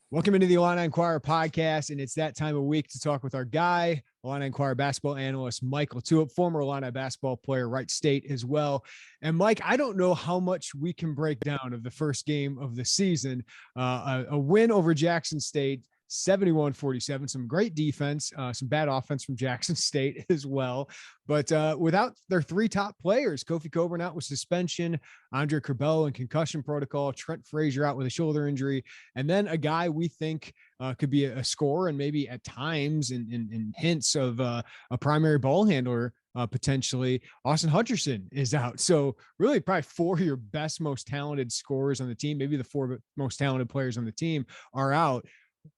Welcome into the Illini Inquirer Podcast, and it's that time of week to talk with our guy, Illini Inquirer basketball analyst Mike LaTulip, former Illini basketball player, Wright State as well. And Mike, I don't know how much we can break down of the first game of the season. A win over Jackson State, 71-47, some great defense, some bad offense from Jackson State as well. But without their three top players, Kofi Cockburn out with suspension, Andre Curbelo in concussion protocol, Trent Frazier out with a shoulder injury, and then a guy we think could be a scorer and maybe at times in hints of a primary ball handler, potentially, Austin Hutcherson is out. So really probably four of your best, most talented scorers on the team, maybe the four most talented players on the team are out.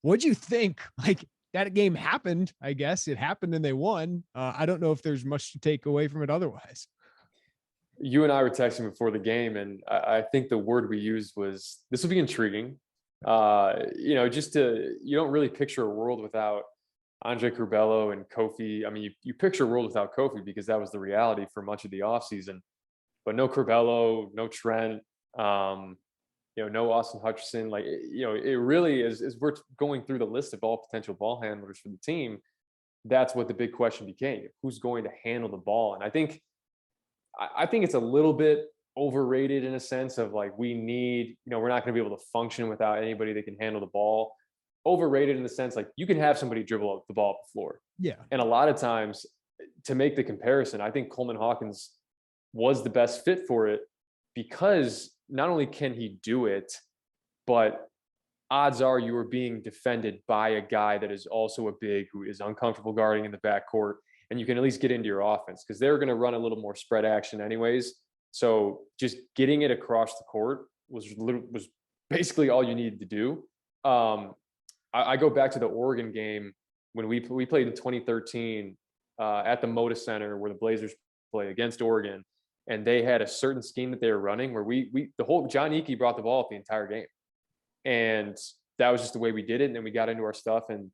What'd you think? Like, that game happened, I guess it happened and they won. I don't know if there's much to take away from it otherwise. You and I were texting before the game, and I think the word we used was, this will be intriguing. You don't really picture a world without Andre Curbelo and Kofi. I mean, you picture a world without Kofi because that was the reality for much of the offseason. But no Curbelo, no Trent, no Austin Hutcherson. It really is, as we're going through the list of all potential ball handlers for the team, that's what the big question became. Who's going to handle the ball? And I think it's a little bit overrated in a sense of like, we need, we're not going to be able to function without anybody that can handle the ball. Overrated in the sense, like, you can have somebody dribble the ball up the floor. Yeah. And a lot of times, to make the comparison, I think Coleman Hawkins was the best fit for it, because not only can he do it, but odds are you are being defended by a guy that is also a big, who is uncomfortable guarding in the backcourt, and you can at least get into your offense because they're going to run a little more spread action anyways. So just getting it across the court was basically all you needed to do. I go back to the Oregon game when we played in 2013 at the Moda Center, where the Blazers play against Oregon. And they had a certain scheme that they were running where the whole John Eakey brought the ball up the entire game. And that was just the way we did it. And then we got into our stuff and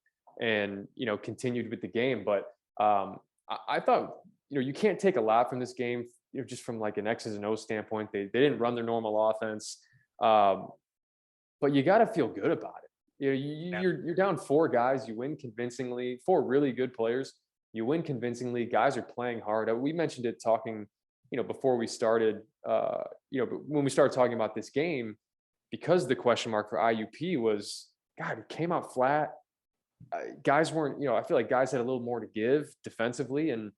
continued with the game. But I thought, you can't take a lot from this game, just from like an X's and O's standpoint. They didn't run their normal offense. But you got to feel good about it. You're down four guys, you win convincingly, four really good players. You win convincingly. Guys are playing hard. We mentioned it talking, before we started, but when we started talking about this game, because the question mark for IUP was, God, it came out flat. Guys weren't, I feel like guys had a little more to give defensively, and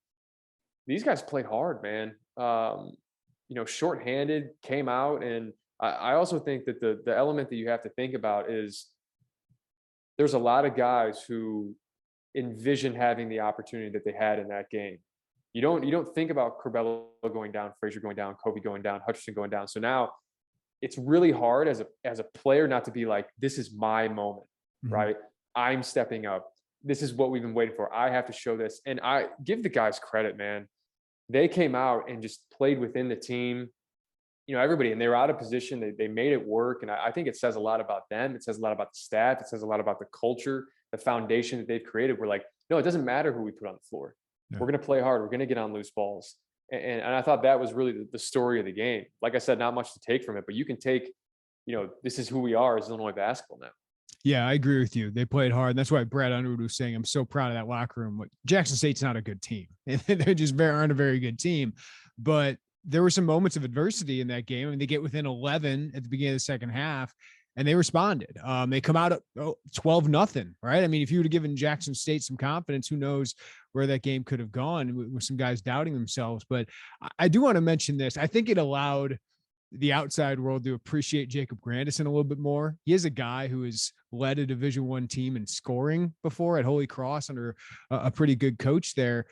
these guys played hard, man. Shorthanded, came out. And I also think that the element that you have to think about is there's a lot of guys who envision having the opportunity that they had in that game. You don't think about Curbelo going down, Frazier going down, Kobe going down, Hutcherson going down. So now it's really hard as a player not to be like, this is my moment, right? I'm stepping up. This is what we've been waiting for. I have to show this. And I give the guys credit, man. They came out and just played within the team, everybody, and they were out of position. They made it work. And I think it says a lot about them. It says a lot about the staff. It says a lot about the culture, the foundation that they've created. We're like, no, it doesn't matter who we put on the floor. Yeah. We're going to play hard. We're going to get on loose balls. And I thought that was really the story of the game. Like I said, not much to take from it, but you can take, this is who we are as Illinois basketball now. Yeah, I agree with you. They played hard. And that's why Brad Underwood was saying, I'm so proud of that locker room. Jackson State's not a good team. They just aren't a very good team. But there were some moments of adversity in that game. I mean, they get within 11 at the beginning of the second half, and they responded. They come out at 12-0, right? I mean, if you would have given Jackson State some confidence, who knows where that game could have gone with some guys doubting themselves. But I do want to mention this. I think it allowed the outside world to appreciate Jacob Grandison a little bit more. He is a guy who has led a Division I team in scoring before at Holy Cross under a pretty good coach there.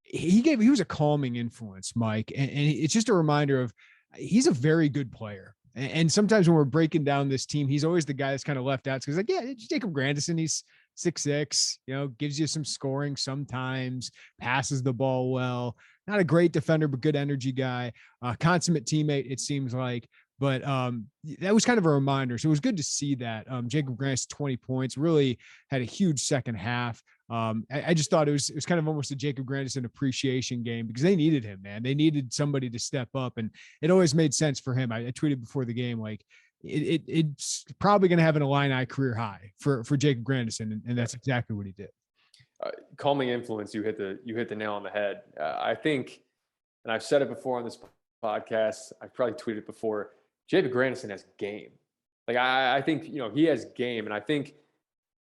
He was a calming influence, Mike. And it's just a reminder of, he's a very good player. And sometimes when we're breaking down this team, he's always the guy that's kind of left out. Because it's Jacob Grandison. He's 6'6", gives you some scoring sometimes, passes the ball well. Not a great defender, but good energy guy. Consummate teammate, it seems like. But that was kind of a reminder. So it was good to see that. Jacob Grandison, 20 points, really had a huge second half. I just thought it was kind of almost a Jacob Grandison appreciation game because they needed him, man. They needed somebody to step up, and it always made sense for him. I tweeted before the game, like, it's probably going to have an Illini career high for Jacob Grandison, and that's exactly what he did. Calming influence, you hit the nail on the head. I think, and I've said it before on this podcast, I've probably tweeted it before, Jacob Grandison has game. Like I think, he has game. And I think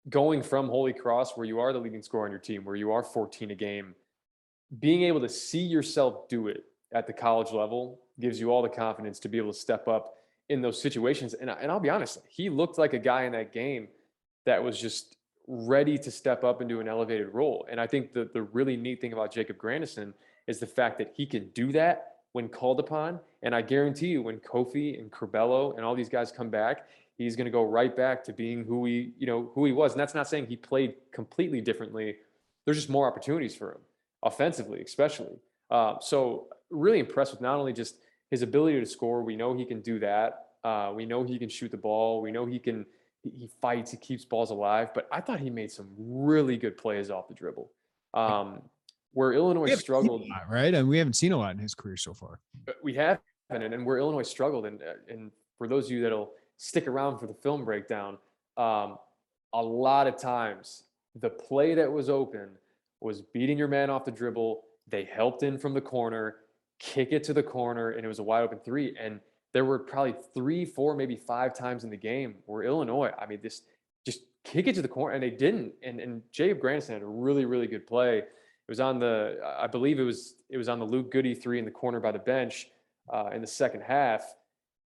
going from Holy Cross, where you are the leading scorer on your team, where you are 14 a game, being able to see yourself do it at the college level gives you all the confidence to be able to step up in those situations. And I'll be honest, he looked like a guy in that game that was just ready to step up into an elevated role. And I think the really neat thing about Jacob Grandison is the fact that he can do that when called upon. And I guarantee you, when Kofi and Curbelo and all these guys come back, he's going to go right back to being who he was. And that's not saying he played completely differently. There's just more opportunities for him, offensively, especially. So really impressed with not only just his ability to score. We know he can do that. We know he can shoot the ball. We know he fights, he keeps balls alive. But I thought he made some really good plays off the dribble. Where Illinois struggled, right? And we haven't seen a lot in his career so far. We haven't, and where Illinois struggled, and for those of you that'll stick around for the film breakdown, a lot of times the play that was open was beating your man off the dribble. They helped in from the corner, kick it to the corner, and it was a wide open three. And there were probably 3, 4, maybe 5 times in the game where Illinois, this just kick it to the corner, and they didn't. And Jacob Grandison had a really, really good play. It was on I believe it was on the Luke Goody 3 in the corner by the bench in the second half.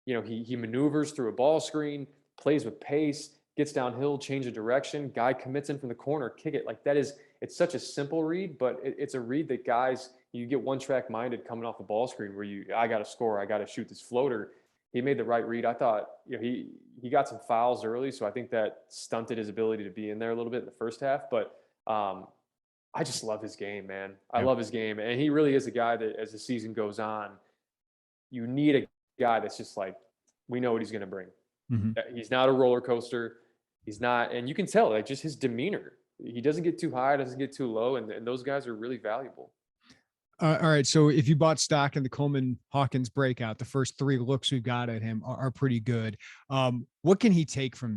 He maneuvers through a ball screen, plays with pace, gets downhill, change of direction, guy commits in from the corner, kick it. Like it's such a simple read, but it's a read that guys, you get one track minded coming off the ball screen where I got to score, I got to shoot this floater. He made the right read. I thought, he got some fouls early, so I think that stunted his ability to be in there a little bit in the first half. But I just love his game, man. I love his game. And he really is a guy that as the season goes on, you need a guy that's just like, we know what he's going to bring. Mm-hmm. He's not a roller coaster. He's not, and you can tell, like, just his demeanor. He doesn't get too high, doesn't get too low, and those guys are really valuable. All right. So if you bought stock in the Coleman Hawkins breakout, the first 3 looks we've got at him are pretty good. What can he take from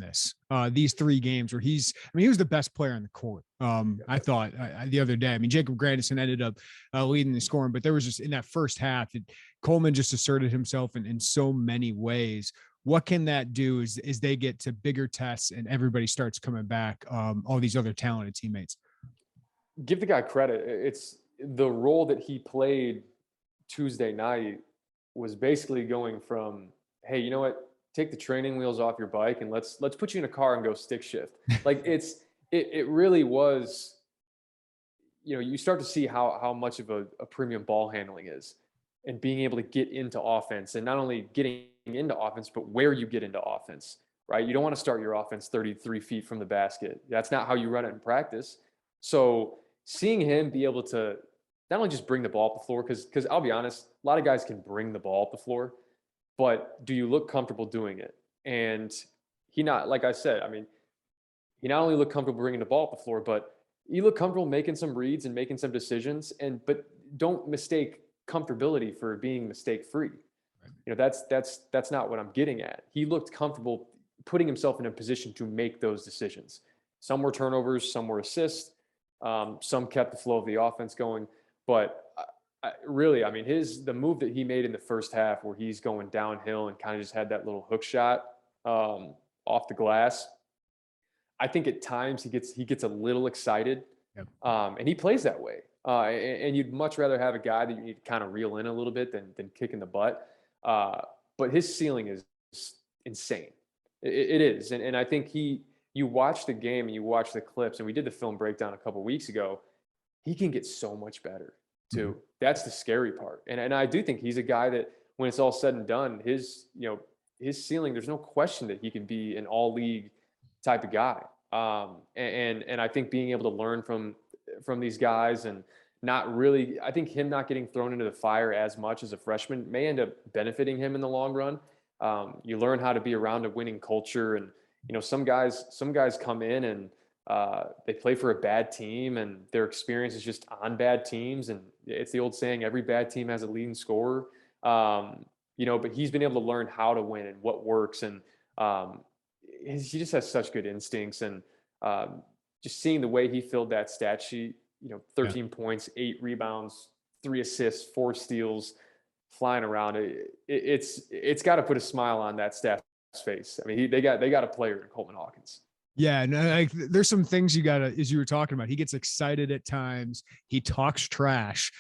these 3 games where he was the best player on the court. I thought the other day, Jacob Grandison ended up leading the scoring, but there was just in that first half, Coleman just asserted himself in so many ways. What can that do as they get to bigger tests and everybody starts coming back, all these other talented teammates? Give the guy credit. It's the role that he played Tuesday night was basically going from, hey, you know what? Take the training wheels off your bike and let's put you in a car and go stick shift. Like it really was, you start to see how much of a premium ball handling is and being able to get into offense, and not only getting into offense, but where you get into offense, right? You don't want to start your offense 33 feet from the basket. That's not how you run it in practice. So seeing him be able to not only just bring the ball up the floor, because I'll be honest, a lot of guys can bring the ball up the floor, but do you look comfortable doing it? And like I said, he not only looked comfortable bringing the ball up the floor, but he looked comfortable making some reads and making some decisions. But don't mistake comfortability for being mistake-free. Right. That's not what I'm getting at. He looked comfortable putting himself in a position to make those decisions. Some were turnovers, some were assists. Some kept the flow of the offense going, but really, the move that he made in the first half, where he's going downhill and kind of just had that little hook shot off the glass. I think at times he gets a little excited, yep. And he plays that way. And you'd much rather have a guy that you need to kind of reel in a little bit than kick in the butt. But his ceiling is insane. It is, and I think you watch the game and you watch the clips, and we did the film breakdown a couple of weeks ago. He can get so much better too. Mm-hmm. That's the scary part. And I do think he's a guy that when it's all said and done, his ceiling, there's no question that he can be an all league type of guy. And I think being able to learn from these guys and I think him not getting thrown into the fire as much as a freshman may end up benefiting him in the long run. You learn how to be around a winning culture, and some guys come in and they play for a bad team, and their experience is just on bad teams. And it's the old saying, every bad team has a leading scorer. But he's been able to learn how to win and what works. And He just has such good instincts, and just seeing the way he filled that stat sheet, 13 points, 8 rebounds, 3 assists, 4 steals, flying around. It's got to put a smile on that staff's face. I mean, they got a player in Coleman Hawkins. Yeah, no, like there's some things you gotta, as you were talking about, he gets excited at times. He talks trash,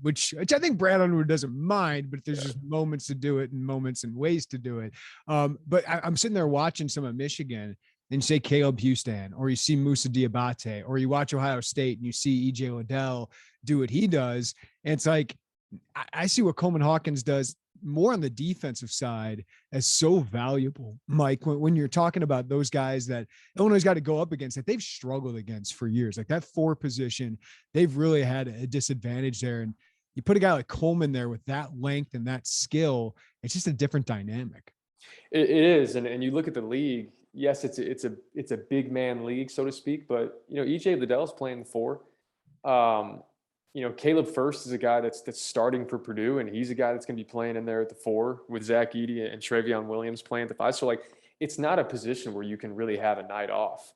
which I think Brad Underwood doesn't mind, but there's just moments to do it and moments and ways to do it. But I'm sitting there watching some of Michigan and you say Caleb Houston, or you see Moussa Diabate, or you watch Ohio State and you see EJ Liddell do what he does. And it's like, I see what Coleman Hawkins does more on the defensive side as so valuable, Mike, when you're talking about those guys that Illinois got to go up against that they've struggled against for years, like that 4 position, they've really had a disadvantage there. And you put a guy like Coleman there with that length and that skill, it's just a different dynamic. It is. And you look at the league, yes, it's a big man league, so to speak, but EJ Liddell's playing the 4. Caleb First is a guy that's starting for Purdue, and he's a guy that's going to be playing in there at the 4 with Zach Edey and Travion Williams playing at the 5. So, like, it's not a position where you can really have a night off,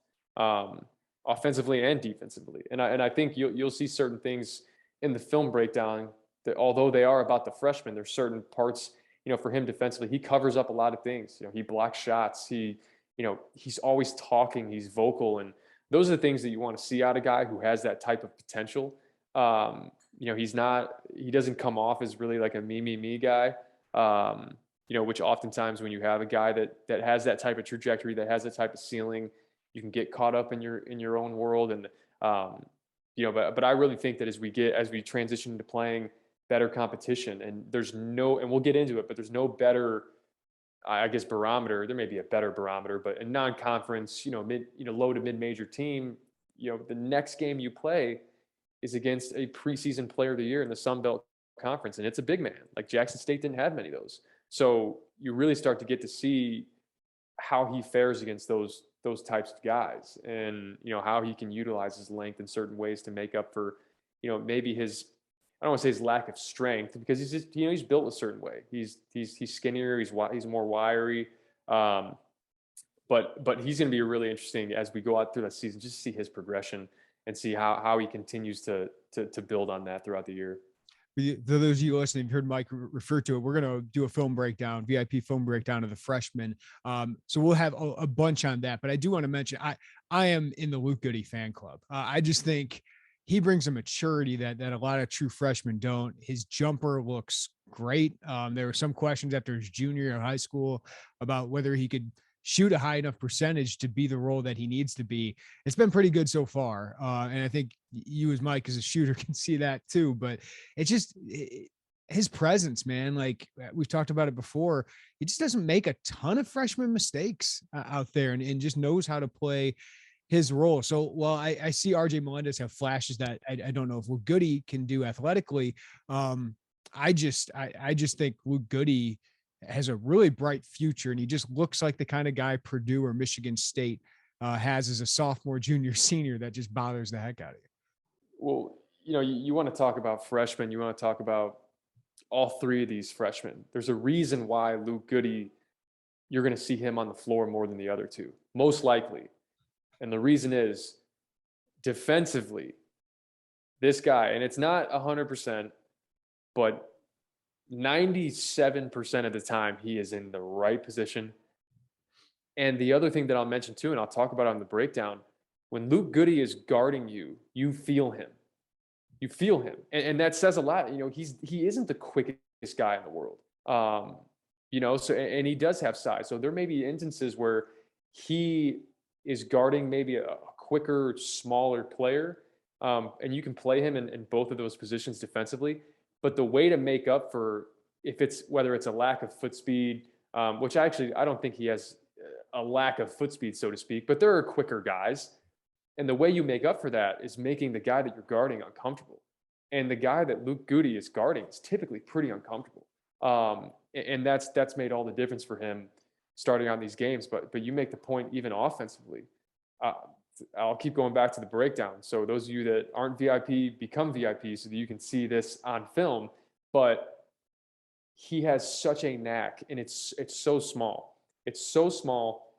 offensively and defensively. And I think you'll see certain things in the film breakdown that, although they are about the freshmen, there's certain parts, for him defensively, he covers up a lot of things. He blocks shots. He's always talking. He's vocal, and those are the things that you want to see out of a guy who has that type of potential. He doesn't come off as really like a me guy, which oftentimes when you have a guy that has that type of trajectory, that has that type of ceiling, you can get caught up in your own world. And, but I really think that as we transition into playing better competition, and we'll get into it, but there's no better, I guess, barometer. There may be a better barometer, but a non-conference, low to mid-major team, the next game you play is against a preseason player of the year in the Sun Belt Conference. And it's a big man. Like, Jackson State didn't have many of those. So you really start to get to see how he fares against those types of guys, and, how he can utilize his length in certain ways to make up for, maybe his, I don't want to say his lack of strength, because he's just, he's built a certain way. He's skinnier. He's more wiry. But he's going to be really interesting as we go out through that season, just to see his progression and see how he continues to build on that throughout the year. For those of you listening, you've heard Mike refer to it. We're going to do a film breakdown, VIP film breakdown of the freshmen. So we'll have a bunch on that. But I do want to mention, I am in the Luke Goody fan club. I just think he brings a maturity that a lot of true freshmen don't. His jumper looks great. There were some questions after his junior year of high school about whether he could shoot a high enough percentage to be the role that he needs to be. It's been pretty good so far. And I think you, as Mike, as a shooter, can see that too, but it's just his presence, man. Like we've talked about it before, he just doesn't make a ton of freshman mistakes out there, and just knows how to play his role. So while I see RJ Melendez have flashes that I don't know if Luke Goody can do athletically. I just think Luke Goody has a really bright future, and he just looks like the kind of guy Purdue or Michigan State has as a sophomore, junior, senior that just bothers the heck out of you. Well, you want to talk about freshmen. You want to talk about all 3 of these freshmen. There's a reason why Luke Goody, you're going to see him on the floor more than the other 2, most likely. And the reason is defensively, this guy, and it's not 100%, but 97% of the time he is in the right position. And the other thing that I'll mention too, and I'll talk about on the breakdown, when Luke Goody is guarding you, you feel him. You feel him. And that says a lot. He isn't the quickest guy in the world. So, and he does have size. So there may be instances where he is guarding maybe a quicker, smaller player. And you can play him in both of those positions defensively. But the way to make up for whether it's a lack of foot speed, which I don't think he has a lack of foot speed, so to speak, but there are quicker guys. And the way you make up for that is making the guy that you're guarding uncomfortable. And the guy that Luke Goody is guarding is typically pretty uncomfortable. And that's made all the difference for him starting on these games. But you make the point even offensively. I'll keep going back to the breakdown. So those of you that aren't VIP, become VIP so that you can see this on film. But he has such a knack, and it's so small. It's so small.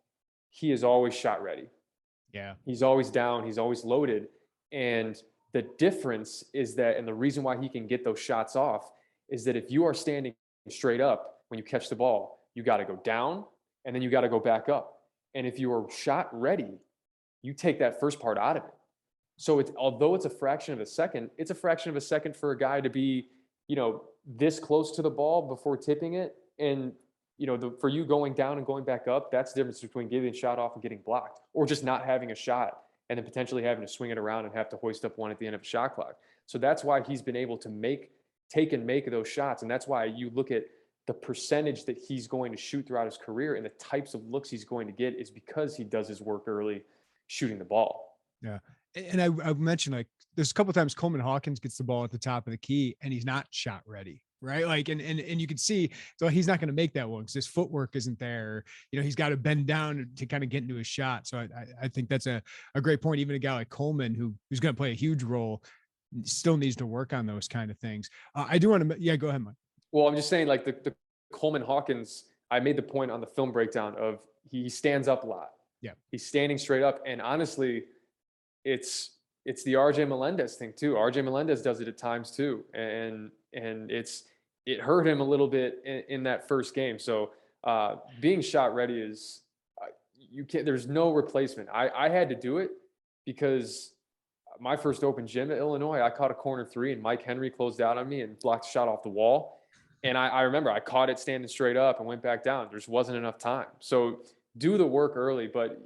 He is always shot ready. Yeah. He's always down. He's always loaded. And the difference is that, and the reason why he can get those shots off is that if you are standing straight up when you catch the ball, you got to go down and then you got to go back up. And if you are shot ready, you take that first part out of it. So although it's a fraction of a second, it's a fraction of a second for a guy to be, this close to the ball before tipping it. And, for you going down and going back up, that's the difference between getting a shot off and getting blocked, or just not having a shot and then potentially having to swing it around and have to hoist up one at the end of a shot clock. So that's why he's been able to take those shots. And that's why you look at the percentage that he's going to shoot throughout his career and the types of looks he's going to get is because he does his work early shooting the ball. Yeah. And I mentioned, like, there's a couple of times Coleman Hawkins gets the ball at the top of the key and he's not shot ready. Right. Like, and you can see, so he's not going to make that one because his footwork isn't there. He's got to bend down to kind of get into his shot. So I think that's a great point. Even a guy like Coleman, who's going to play a huge role, still needs to work on those kind of things. I do want to, go ahead, Mike. Well, I'm just saying, like, the Coleman Hawkins, I made the point on the film breakdown of he stands up a lot. Yeah. He's standing straight up. And honestly, it's the RJ Melendez thing too. RJ Melendez does it at times too. And it hurt him a little bit in that first game. So being shot ready is, there's no replacement. I had to do it because my first open gym at Illinois, I caught a corner three and Mike Henry closed out on me and blocked the shot off the wall. And I remember I caught it standing straight up and went back down. There just wasn't enough time. So do the work early, but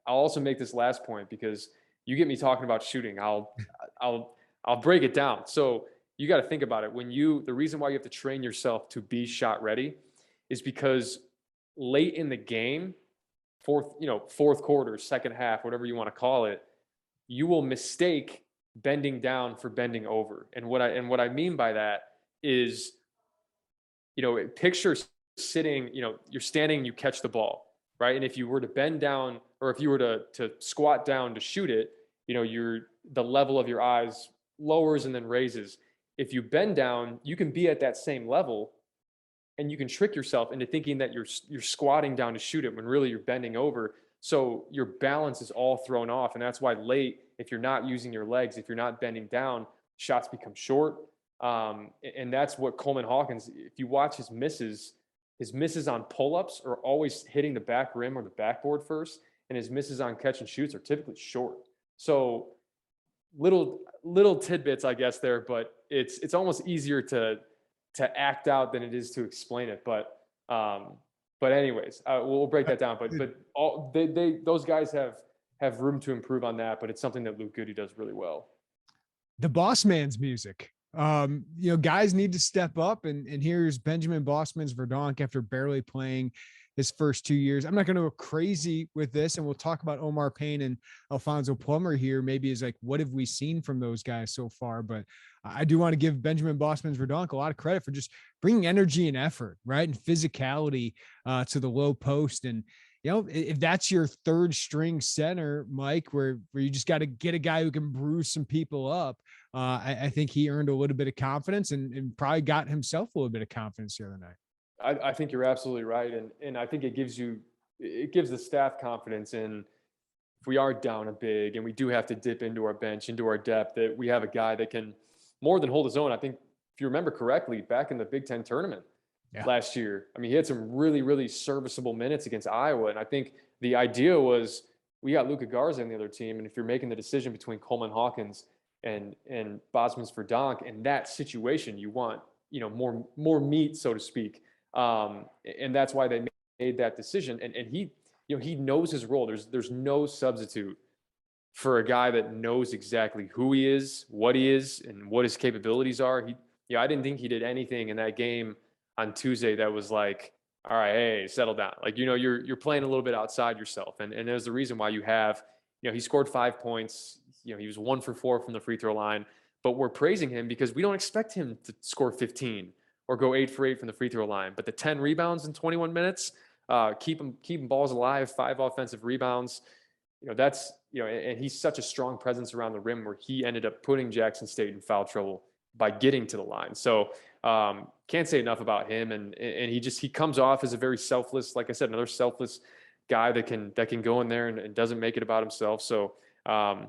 I'll also make this last point because you get me talking about shooting. I'll break it down. So you got to think about it. The reason why you have to train yourself to be shot ready is because late in the game, fourth quarter, second half, whatever you want to call it, you will mistake bending down for bending over. And what I mean by that is, picture sitting, you're standing, you catch the ball, right? And if you were to bend down, or if you were to squat down to shoot it, the level of your eyes lowers and then raises. If you bend down, you can be at that same level and you can trick yourself into thinking that you're squatting down to shoot it when really you're bending over. So your balance is all thrown off. And that's why late, if you're not using your legs, if you're not bending down, shots become short. And that's what Coleman Hawkins, if you watch his misses on pull-ups are always hitting the back rim or the backboard first. And his misses on catch and shoots are typically short. So little tidbits, I guess, there, but it's almost easier to act out than it is to explain it. But anyways, we'll break that down. But all those guys have room to improve on that. But it's something that Luke Goody does really well. The boss man's music. Guys need to step up, and here's Benjamin Bosmans-Verdonk after barely playing his first 2 years. I'm not going to go crazy with this, and we'll talk about Omar, Payne, and Alfonso Plummer here. Maybe is like, what have we seen from those guys so far? But I do want to give Benjamin Bosmans-Verdonk a lot of credit for just bringing energy and effort, right, and physicality to the low post. And if that's your third string center, Mike, where you just got to get a guy who can bruise some people up, I think he earned a little bit of confidence and probably got himself a little bit of confidence the other night. I think you're absolutely right. And I think it gives the staff confidence in, if we are down a big and we do have to dip into our bench, into our depth, that we have a guy that can more than hold his own. I think if you remember correctly, back in the Big Ten tournament last year, I mean, he had some really, really serviceable minutes against Iowa. And I think the idea was we got Luka Garza on the other team. And if you're making the decision between Coleman Hawkins and Bosmans-Verdonk in that situation, you want, more meat, so to speak. And that's why they made that decision. And he, he knows his role. There's no substitute for a guy that knows exactly who he is, and what his capabilities are. I didn't think he did anything in that game on Tuesday that was like, all right, hey, settle down. Like, you're playing a little bit outside yourself. And there's the reason why you have, he scored 5 points. He was 1 for 4 from the free throw line, but we're praising him because we don't expect him to score 15 or go 8 for 8 from the free throw line. But the 10 rebounds in 21 minutes, keeping balls alive, 5 offensive rebounds, that's, and he's such a strong presence around the rim where he ended up putting Jackson State in foul trouble by getting to the line. So Can't say enough about him. And he comes off as a very selfless, like I said, another selfless guy that can go in there and doesn't make it about himself. So I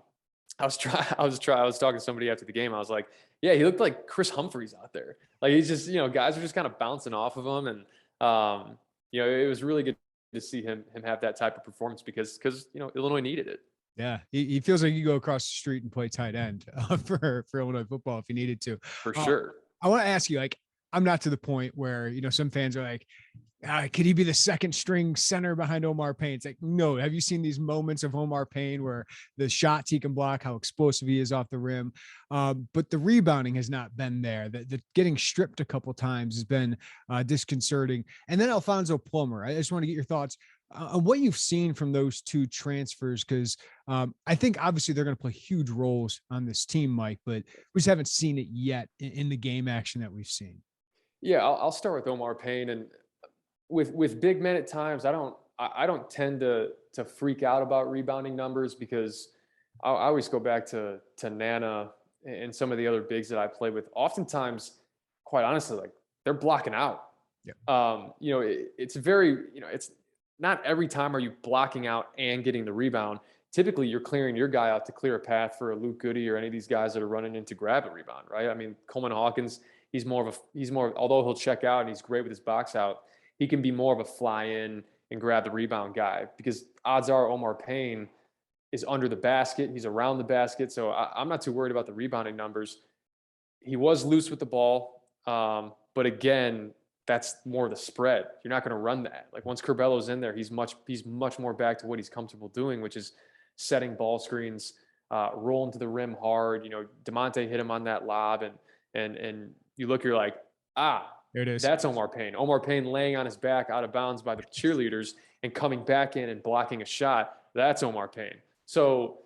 was talking to somebody after the game. I was like, yeah, he looked like Chris Humphreys out there. Like he's just, guys are just kind of bouncing off of him. And, it was really good to see him have that type of performance because Illinois needed it. Yeah, he feels like you go across the street and play tight end for Illinois football if you needed to. For sure. I want to ask you, like, I'm not to the point where, some fans are like, could he be the second string center behind Omar Payne? It's like, no. Have you seen these moments of Omar Payne where the shots he can block, how explosive he is off the rim? But the rebounding has not been there. The getting stripped a couple times has been disconcerting. And then Alfonso Plummer, I just want to get your thoughts on what you've seen from those two transfers, because I think obviously they're going to play huge roles on this team, Mike, but we just haven't seen it yet in the game action that we've seen. Yeah, I'll start with Omar Payne. And with big men at times, I don't tend to freak out about rebounding numbers because I always go back to Nana and some of the other bigs that I play with. Oftentimes, quite honestly, like they're blocking out. Yeah. It's very, it's not every time are you blocking out and getting the rebound. Typically, you're clearing your guy out to clear a path for a Luke Goody or any of these guys that are running in to grab a rebound, right? I mean, Coleman Hawkins, he's more, although he'll check out and he's great with his box out, he can be more of a fly in and grab the rebound guy because odds are Omar Payne is under the basket. He's around the basket. So I'm not too worried about the rebounding numbers. He was loose with the ball. But again, that's more of the spread. You're not going to run that. Like once Curbelo's in there, he's much more back to what he's comfortable doing, which is setting ball screens, rolling to the rim hard. DeMonte hit him on that lob and you look, you're like, there it is. That's Omar Payne. Omar Payne laying on his back out of bounds by the cheerleaders and coming back in and blocking a shot. That's Omar Payne. So,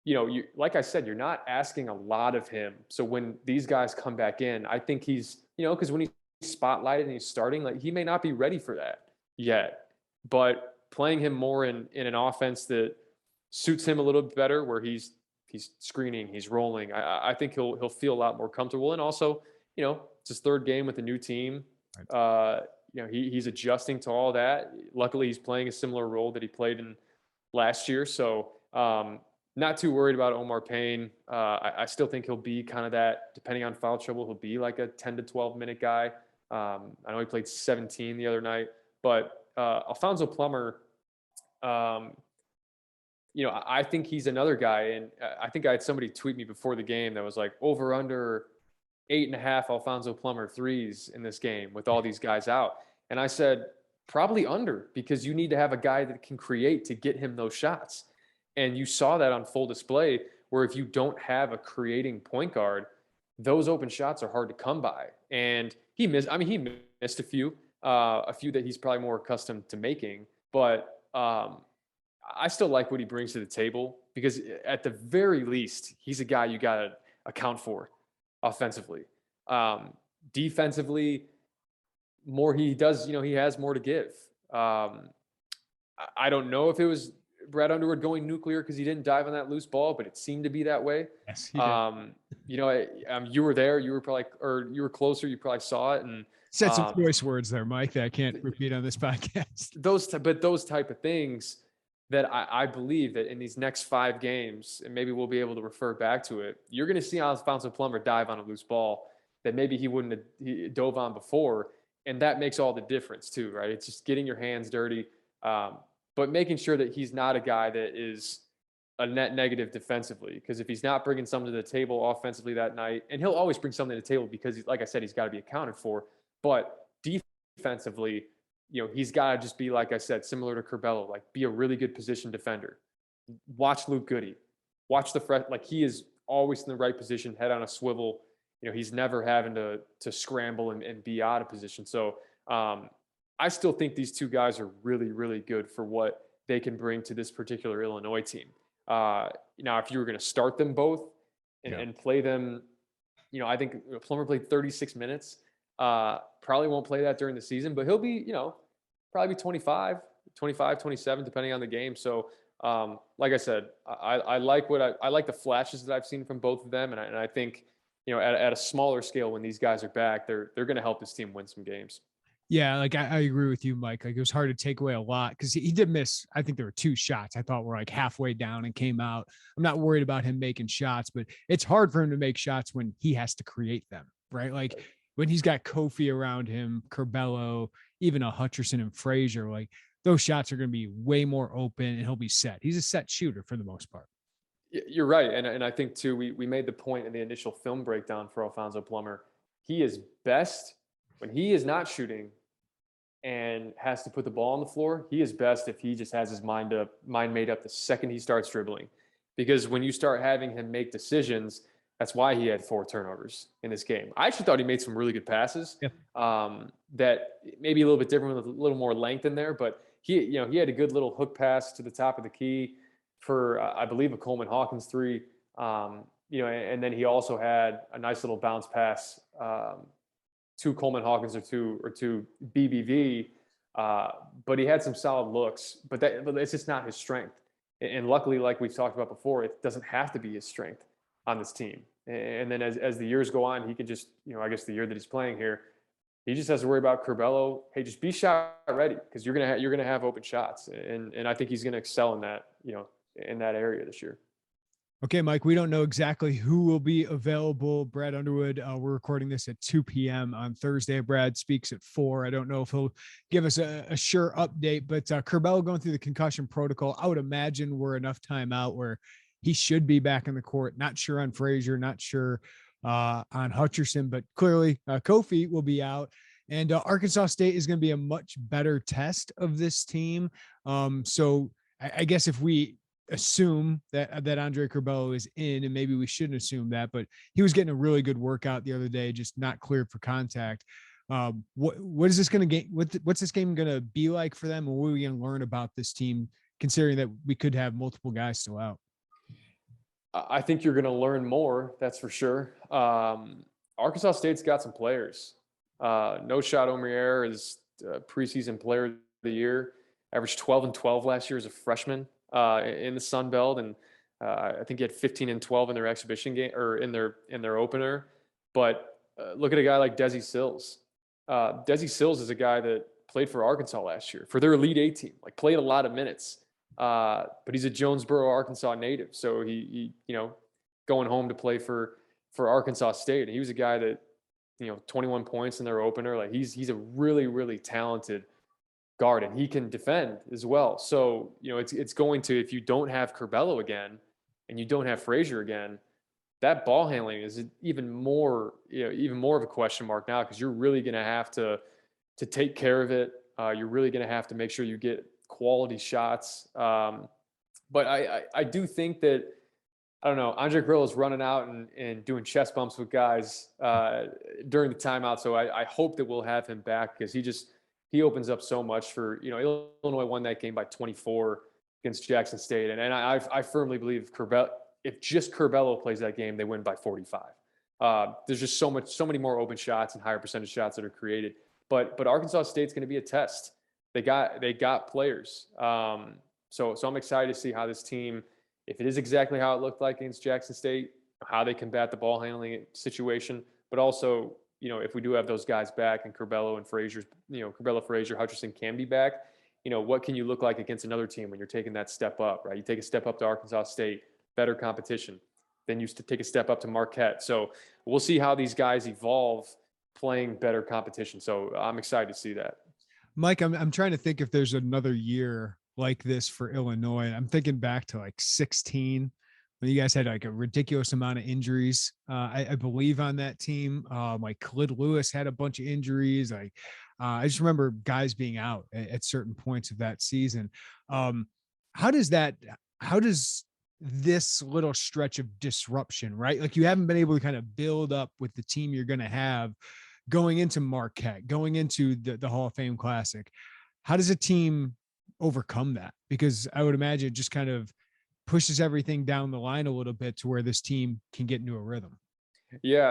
you like I said, you're not asking a lot of him. So when these guys come back in, I think he's, because when he's spotlighted and he's starting, like he may not be ready for that yet. But playing him more in an offense that suits him a little bit better, where he's screening, he's rolling, I think he'll feel a lot more comfortable. And also, it's his third game with a new team. He's adjusting to all that. Luckily, he's playing a similar role that he played in last year. So not too worried about Omar Payne. I still think he'll be kind of that, depending on foul trouble, he'll be like a 10 to 12 minute guy. I know he played 17 the other night, but Alfonso Plummer, I think he's another guy. And I think I had somebody tweet me before the game that was like over under 8.5 Alfonso Plummer threes in this game with all these guys out. And I said, probably under, because you need to have a guy that can create to get him those shots. And you saw that on full display, where if you don't have a creating point guard, those open shots are hard to come by. And he missed a few that he's probably more accustomed to making, but I still like what he brings to the table, because at the very least, he's a guy you got to account for offensively. Defensively, he has more to give. I don't know if it was Brad Underwood going nuclear because he didn't dive on that loose ball, but it seemed to be that way. Yes, he did. You were there, you were closer, you probably saw it, and said some choice words there, Mike, that I can't repeat on this podcast. Those type of things that I believe that in these next 5 games, and maybe we'll be able to refer back to it, you're going to see Alfonso Plummer dive on a loose ball that maybe he wouldn't have dove on before. And that makes all the difference too, right? It's just getting your hands dirty, but making sure that he's not a guy that is a net negative defensively. Because if he's not bringing something to the table offensively that night, and he'll always bring something to the table because, like I said, he's got to be accounted for. But defensively, he's got to just be, like I said, similar to Curbelo, like be a really good position defender. Watch Luke Goody. Watch he is always in the right position, head on a swivel. He's never having to scramble and be out of position. So I still think these two guys are really, really good for what they can bring to this particular Illinois team. Now, if you were going to start them both and play them, I think Plummer played 36 minutes. Probably won't play that during the season, but he'll be, probably 25, 27, depending on the game. So, like I said, I like I like the flashes that I've seen from both of them. And I think, at a smaller scale, when these guys are back, they're going to help this team win some games. Yeah, like I agree with you, Mike. Like it was hard to take away a lot because he did miss. I think there were 2 shots I thought were like halfway down and came out. I'm not worried about him making shots, but it's hard for him to make shots when he has to create them, right? Like when he's got Kofi around him, Curbelo, even a Hutcherson and Frazier, like those shots are going to be way more open and he'll be set. He's a set shooter for the most part. You're right. And I think too, we made the point in the initial film breakdown for Alfonso Plummer. He is best when he is not shooting and has to put the ball on the floor. He is best if he just has his mind made up the second he starts dribbling, because when you start having him make decisions, that's why he had 4 turnovers in this game. I actually thought he made some really good passes. Yeah. That maybe a little bit different with a little more length in there, but he had a good little hook pass to the top of the key for I believe a Coleman Hawkins 3. And then he also had a nice little bounce pass to Coleman Hawkins or to BBV, but he had some solid looks. But it's just not his strength. And luckily, like we've talked about before, it doesn't have to be his strength on this team. And then as the years go on, he can just, I guess the year that he's playing here, he just has to worry about Curbelo. Hey, just be shot ready, because you're gonna have open shots, and I think he's gonna excel in that, in that area this year. Okay, Mike, we don't know exactly who will be available. Brad Underwood, we're recording this at 2 p.m. on Thursday. Brad speaks at 4. I don't know if he'll give us a sure update, but Curbelo going through the concussion protocol. I would imagine we're enough time out where he should be back in the court. Not sure on Frazier, not sure on Hutcherson, but clearly Kofi will be out. And Arkansas State is going to be a much better test of this team. So I guess if we assume that Andre Curbelo is in, and maybe we shouldn't assume that, but he was getting a really good workout the other day, just not cleared for contact. What is this going to get? What's this game going to be like for them? And what are we going to learn about this team, considering that we could have multiple guys still out? I think you're going to learn more. That's for sure. Arkansas State's got some players. No Shot Omar is preseason player of the year, averaged 12 and 12 last year as a freshman in the Sun Belt, and I think he had 15 and 12 in their exhibition game, or in their opener. But look at a guy like Desi Sills. Desi Sills is a guy that played for Arkansas last year for their Elite 8 team, like played a lot of minutes. But he's a Jonesboro, Arkansas native, so he going home to play for Arkansas State. He was a guy that 21 points in their opener. Like he's a really, really talented guard, and he can defend as well. So it's going to, if you don't have Curbelo again and you don't have Frazier again, that ball handling is even more of a question mark now, because you're really going to have to take care of it. You're really going to have to make sure you get quality shots. But I do think that, I don't know, Andre Curbelo is running out and doing chest bumps with guys during the timeout. So I hope that we'll have him back, because he opens up so much for, Illinois won that game by 24 against Jackson State. And I firmly believe if just Curbelo plays that game, they win by 45. There's just so many more open shots and higher percentage shots that are created. But Arkansas State's going to be a test. They got players. So I'm excited to see how this team, if it is exactly how it looked like against Jackson State, how they combat the ball handling situation, but also, if we do have those guys back, and Curbelo and Frazier, Frazier, Hutcherson can be back, what can you look like against another team when you're taking that step up, right? You take a step up to Arkansas State, better competition. Then you take a step up to Marquette. So we'll see how these guys evolve playing better competition. So I'm excited to see that. Mike, I'm trying to think if there's another year like this for Illinois. I'm thinking back to like 16, when you guys had like a ridiculous amount of injuries. I believe on that team, like Khalid Lewis had a bunch of injuries. I just remember guys being out at certain points of that season. How does this little stretch of disruption, right? Like you haven't been able to kind of build up with the team you're going to have going into Marquette, going into the Hall of Fame Classic. How does a team overcome that? Because I would imagine it just kind of pushes everything down the line a little bit to where this team can get into a rhythm. Yeah,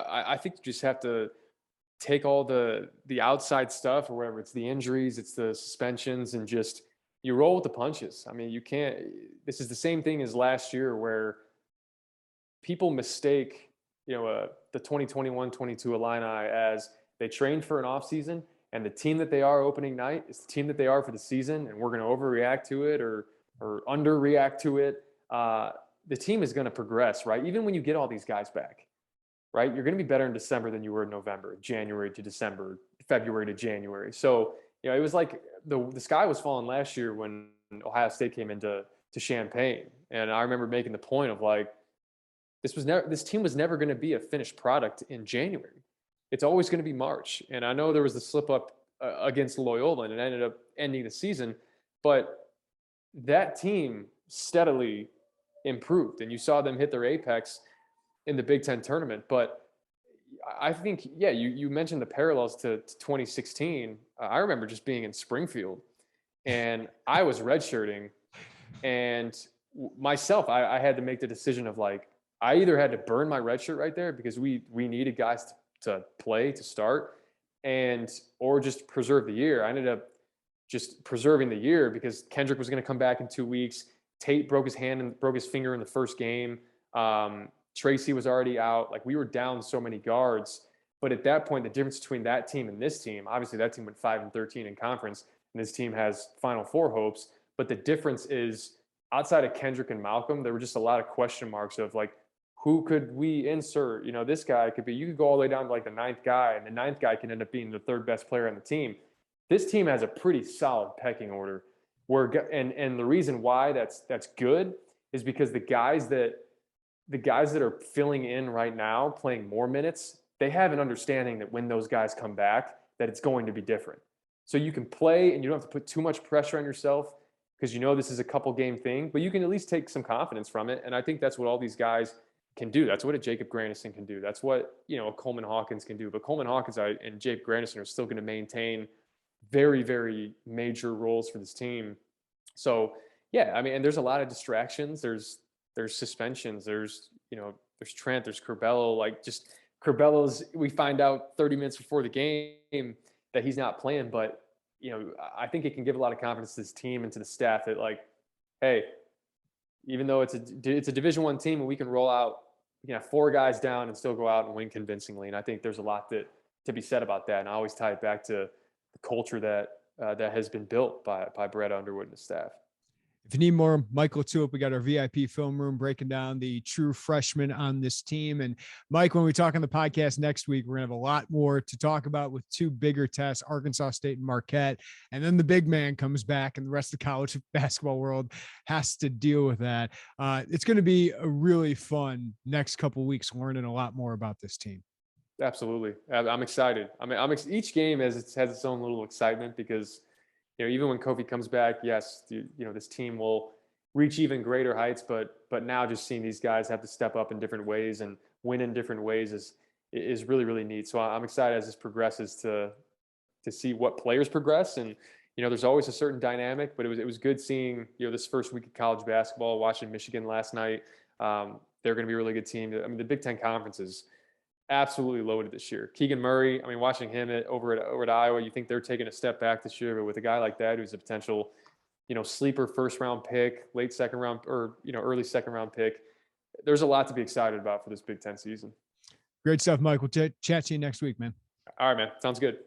I think you just have to take all the outside stuff, or whatever. It's the injuries, it's the suspensions, and just you roll with the punches. I mean, you can't. This is the same thing as last year, where people mistake, the 2021-22 Illini as they trained for an off season, and the team that they are opening night is the team that they are for the season, and we're going to overreact to it or underreact to it. The team is going to progress, right? Even when you get all these guys back, right? You're going to be better in December than you were in November, January to December, February to January. So, it was like the sky was falling last year when Ohio State came into Champaign. And I remember making the point of like, this team was never going to be a finished product in January. It's always going to be March. And I know there was the slip up against Loyola and it ended up ending the season, but that team steadily improved and you saw them hit their apex in the Big Ten tournament. But I think, you mentioned the parallels to 2016. I remember just being in Springfield and I was redshirting, and myself, I had to make the decision of like, I either had to burn my red shirt right there because we needed guys to play, to start, or just preserve the year. I ended up just preserving the year because Kendrick was going to come back in 2 weeks. Tate broke his hand and broke his finger in the first game. Tracy was already out. Like, we were down so many guards. But at that point, the difference between that team and this team, obviously that team went 5-13 in conference, and this team has Final Four hopes. But the difference is, outside of Kendrick and Malcolm, there were just a lot of question marks of like, who could we insert? This guy could be, you could go all the way down to like the ninth guy, and the ninth guy can end up being the third best player on the team. This team has a pretty solid pecking order. And the reason why that's good is because the guys that are filling in right now, playing more minutes, they have an understanding that when those guys come back, that it's going to be different. So you can play and you don't have to put too much pressure on yourself because this is a couple game thing, but you can at least take some confidence from it. And I think that's what all these guys can do. That's what a Jacob Grandison can do. That's what, a Coleman Hawkins can do. But Coleman Hawkins and Jacob Grandison are still going to maintain very, very major roles for this team. So, and there's a lot of distractions. There's suspensions. There's Trent, there's Curbelo. Like, just Curbelo's, we find out 30 minutes before the game that he's not playing. But, I think it can give a lot of confidence to this team and to the staff that, like, hey, even though it's a Division I team and we can roll out, we can have 4 guys down and still go out and win convincingly. And I think there's a lot to be said about that. And I always tie it back to the culture that has been built by Brett Underwood and the staff. If you need more Mike LaTulip, we got our VIP film room breaking down the true freshmen on this team. And Mike, when we talk on the podcast next week, we're going to have a lot more to talk about with 2 bigger tests, Arkansas State and Marquette. And then the big man comes back and the rest of the college basketball world has to deal with that. It's going to be a really fun next couple of weeks learning a lot more about this team. Absolutely. I'm excited. Each game has its own little excitement because, even when Kofi comes back, yes, this team will reach even greater heights, but now just seeing these guys have to step up in different ways and win in different ways is really, really neat. So I'm excited as this progresses to see what players progress. And, there's always a certain dynamic, but it was good seeing, this first week of college basketball, watching Michigan last night. They're going to be a really good team. The Big Ten Conference is absolutely loaded this year. Keegan Murray, watching him over at Iowa, you think they're taking a step back this year, but with a guy like that who's a potential, sleeper first round pick, late second round, or early second round pick, there's a lot to be excited about for this Big Ten season. Great stuff, Mike. We'll chat to you next week, man. All right, man. Sounds good.